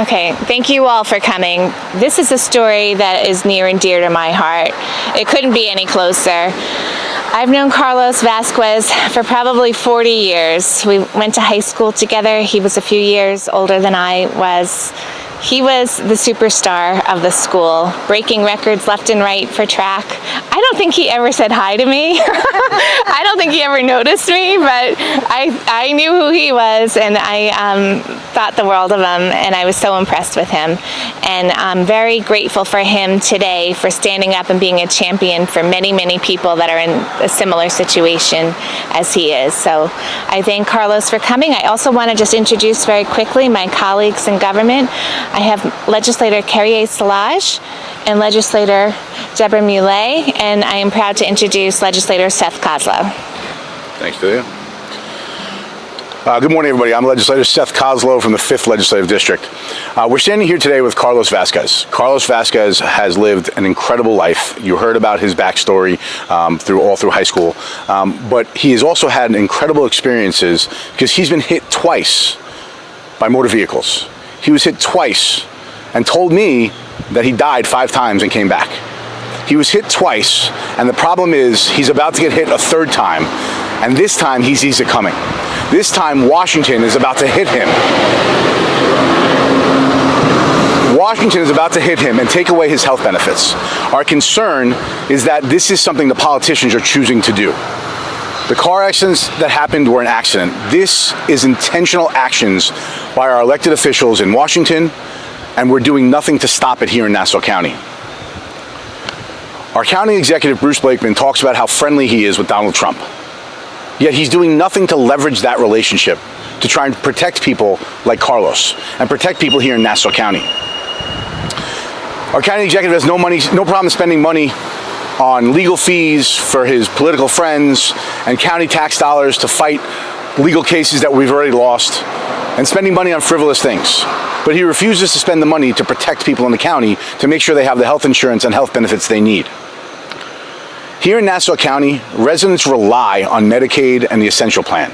Okay, thank you all for coming. This is a story that is near and dear to my heart. It couldn't be any closer. I've known Carlos Vasquez for probably 40 years. We went to high school together. He was a few years older than I was. He was the superstar of the school, breaking records left and right for track. I don't think he ever said hi to me. I don't think he ever noticed me, but I knew who he was, and I thought the world of him, and I was so impressed with him. And I'm very grateful for him today for standing up and being a champion for many, many people that are in a similar situation as he is. So I thank Carlos for coming. I also want to just introduce very quickly my colleagues in government. I have Legislator Carrier Salage and Legislator Deborah Muley, and I am proud to introduce Legislator Seth Kozlow. Thanks, Delia. Good morning, everybody. I'm Legislator Seth Kozlow from the 5th Legislative District. We're standing here today with Carlos Vasquez. Carlos Vasquez has lived an incredible life. You heard about his backstory all through high school, but he has also had incredible experiences because he's been hit twice by motor vehicles. He was hit twice and told me that he died 5 times and came back. He was hit twice, and the problem is he's about to get hit a 3rd time, and this time he sees it coming. This time Washington is about to hit him. Washington is about to hit him and take away his health benefits. Our concern is that this is something the politicians are choosing to do. The car accidents that happened were an accident. This is intentional actions by our elected officials in Washington, and we're doing nothing to stop it here in Nassau County. Our county executive, Bruce Blakeman, talks about how friendly he is with Donald Trump. Yet he's doing nothing to leverage that relationship to try and protect people like Carlos and protect people here in Nassau County. Our county executive has no problem spending money on legal fees for his political friends and county tax dollars to fight legal cases that we've already lost, and spending money on frivolous things. But he refuses to spend the money to protect people in the county to make sure they have the health insurance and health benefits they need. Here in Nassau County, residents rely on Medicaid and the Essential Plan.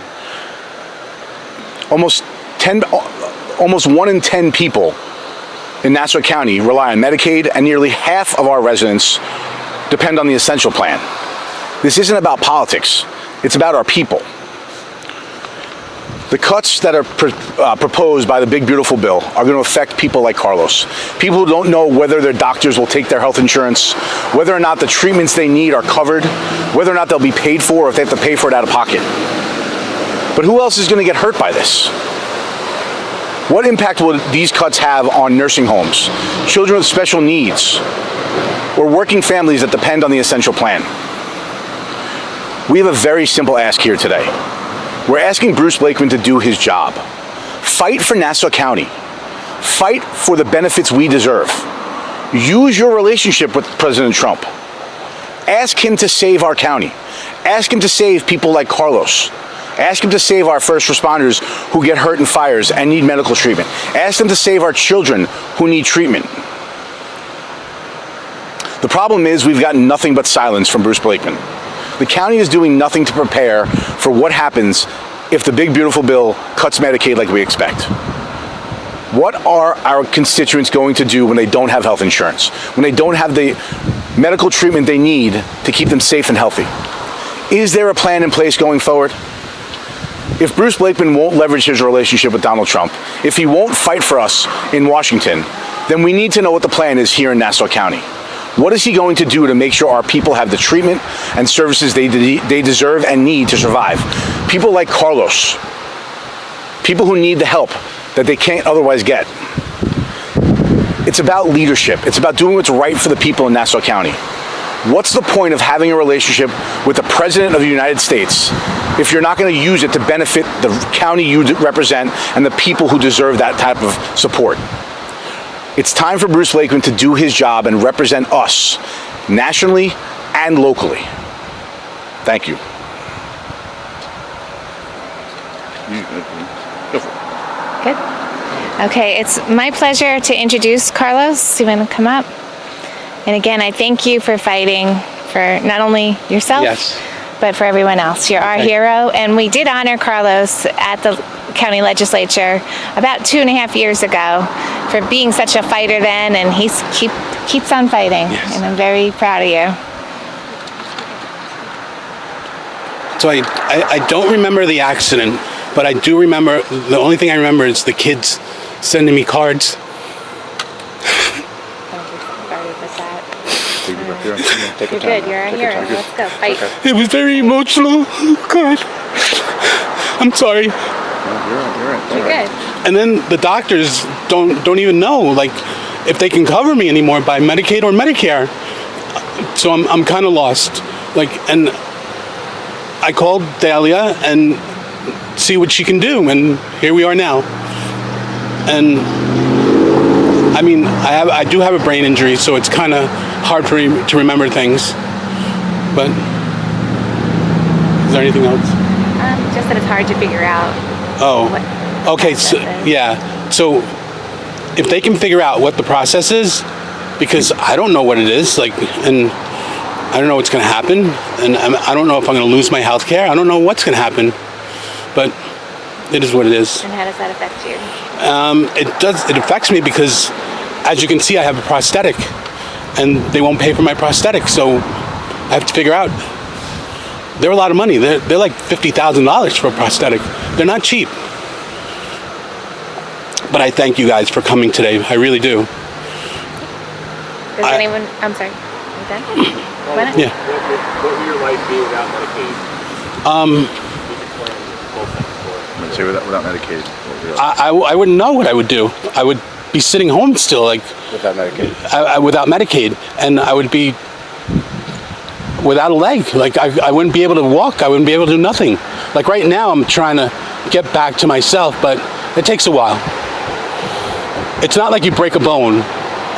Almost 1 in 10 people in Nassau County rely on Medicaid, and nearly half of our residents depend on the Essential Plan. This isn't about politics, it's about our people. The cuts that are proposed by the Big Beautiful Bill are going to affect people like Carlos. People who don't know whether their doctors will take their health insurance, whether or not the treatments they need are covered, whether or not they'll be paid for, or if they have to pay for it out of pocket. But who else is going to get hurt by this? What impact will these cuts have on nursing homes, children with special needs, or working families that depend on the Essential Plan? We have a very simple ask here today. We're asking Bruce Blakeman to do his job. Fight for Nassau County. Fight for the benefits we deserve. Use your relationship with President Trump. Ask him to save our county. Ask him to save people like Carlos. Ask him to save our first responders who get hurt in fires and need medical treatment. Ask him to save our children who need treatment. The problem is we've gotten nothing but silence from Bruce Blakeman. The county is doing nothing to prepare for what happens if the Big Beautiful Bill cuts Medicaid like we expect. What are our constituents going to do when they don't have health insurance, when they don't have the medical treatment they need to keep them safe and healthy? Is there a plan in place going forward? If Bruce Blakeman won't leverage his relationship with Donald Trump, if he won't fight for us in Washington, then we need to know what the plan is here in Nassau County. What is he going to do to make sure our people have the treatment and services they deserve and need to survive? People like Carlos, people who need the help that they can't otherwise get. It's about leadership. It's about doing what's right for the people in Nassau County. What's the point of having a relationship with the President of the United States if you're not going to use it to benefit the county you represent and the people who deserve that type of support? It's time for Bruce Blakeman to do his job and represent us nationally and locally. Thank you. Good. Okay, it's my pleasure to introduce Carlos. You want to come up? And again, I thank you for fighting for not only yourself, but for everyone else. You're our hero, and we did honor Carlos at the county legislature about 2.5 years ago for being such a fighter then, and he keeps on fighting, and I'm very proud of you. So I don't remember the accident, but I do remember, the only thing I remember is the kids sending me cards. You're good, you're our hero. Let's go, fight. It was very emotional. Oh, God. I'm sorry. You're good. And then the doctors don't even know, like, if they can cover me anymore by Medicaid or Medicare. So I'm kind of lost. Like, and I called Dahlia and see what she can do, and here we are now. And I mean, I do have a brain injury, so it's kind of hard for me to remember things. But is there anything else? Just that it's hard to figure out. Oh, okay. So yeah. So if they can figure out what the process is, because I don't know what it is, like, and I don't know what's going to happen, and I don't know if I'm going to lose my health care. I don't know what's going to happen, but it is what it is. And how does that affect you? It affects me because, as you can see, I have a prosthetic, and they won't pay for my prosthetic, so I have to figure out. They're a lot of money. They're like $50,000 for a prosthetic. They're not cheap. But I thank you guys for coming today. I really do. Does anyone? I'm sorry. You done? Yeah. What would your life be without Medicaid? Say without Medicaid. I wouldn't know what I would do. I would be sitting home still, like Without Medicaid. Without Medicaid, and I would be without a leg. Like I wouldn't be able to walk. I wouldn't be able to do nothing. Like right now, I'm trying to get back to myself, but it takes a while. It's not like you break a bone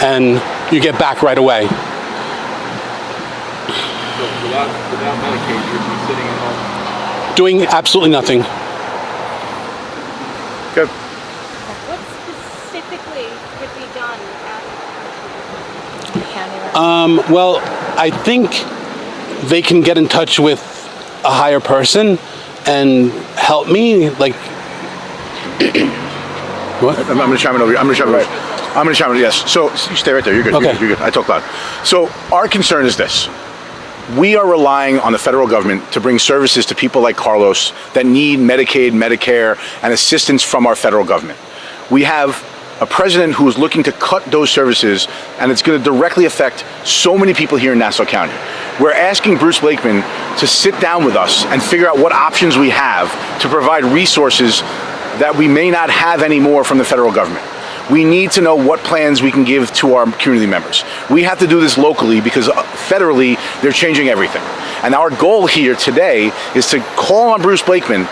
and you get back right away. Without Medicaid, you'd be sitting at home doing absolutely nothing. Good. What specifically could be done at The county level. Well, I think they can get in touch with a higher person and help me. Like, what? I'm going to chime in over here. I'm going to chime in. Yes. So you stay right there. You're good. Okay. You're good. I talk loud. So our concern is this. We are relying on the federal government to bring services to people like Carlos that need Medicaid, Medicare, and assistance from our federal government. We have a president who is looking to cut those services, and it's going to directly affect so many people here in Nassau County. We're asking Bruce Blakeman to sit down with us and figure out what options we have to provide resources that we may not have anymore from the federal government. We need to know what plans we can give to our community members. We have to do this locally because federally they're changing everything. And our goal here today is to call on Bruce Blakeman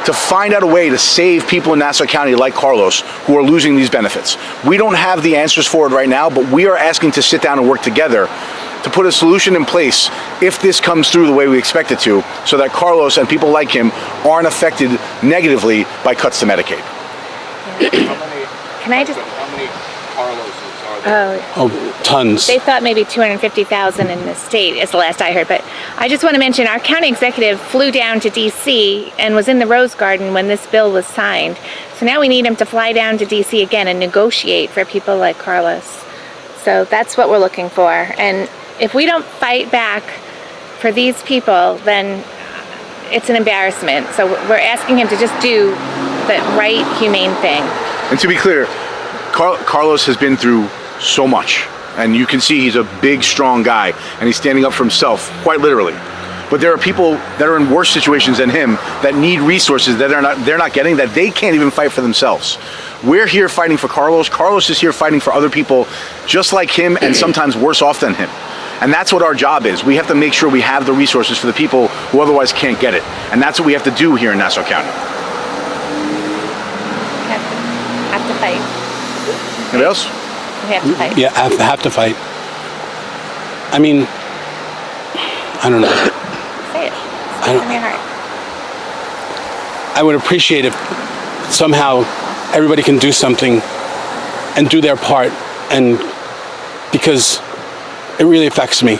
to find out a way to save people in Nassau County like Carlos who are losing these benefits. We don't have the answers for it right now, but we are asking to sit down and work together to put a solution in place if this comes through the way we expect it to, so that Carlos and people like him aren't affected negatively by cuts to Medicaid. Can I just? How many Carloses are there? Oh, tons. They thought maybe 250,000 in the state is the last I heard, but I just want to mention our county executive flew down to DC and was in the Rose Garden when this bill was signed. So now we need him to fly down to DC again and negotiate for people like Carlos. So that's what we're looking for. And if we don't fight back for these people, then it's an embarrassment. So we're asking him to just do the right, humane thing. And to be clear, Carlos has been through so much. And you can see he's a big, strong guy, and he's standing up for himself, quite literally. But there are people that are in worse situations than him that need resources that they're not getting, that they can't even fight for themselves. We're here fighting for Carlos. Carlos is here fighting for other people just like him and sometimes worse off than him. And that's what our job is. We have to make sure we have the resources for the people who otherwise can't get it. And that's what we have to do here in Nassau County. Have to fight. Anybody else? We have to fight. Yeah, have to fight. I mean, I don't know. Say it. Speak from your heart. I would appreciate if somehow everybody can do something and do their part, and because it really affects me.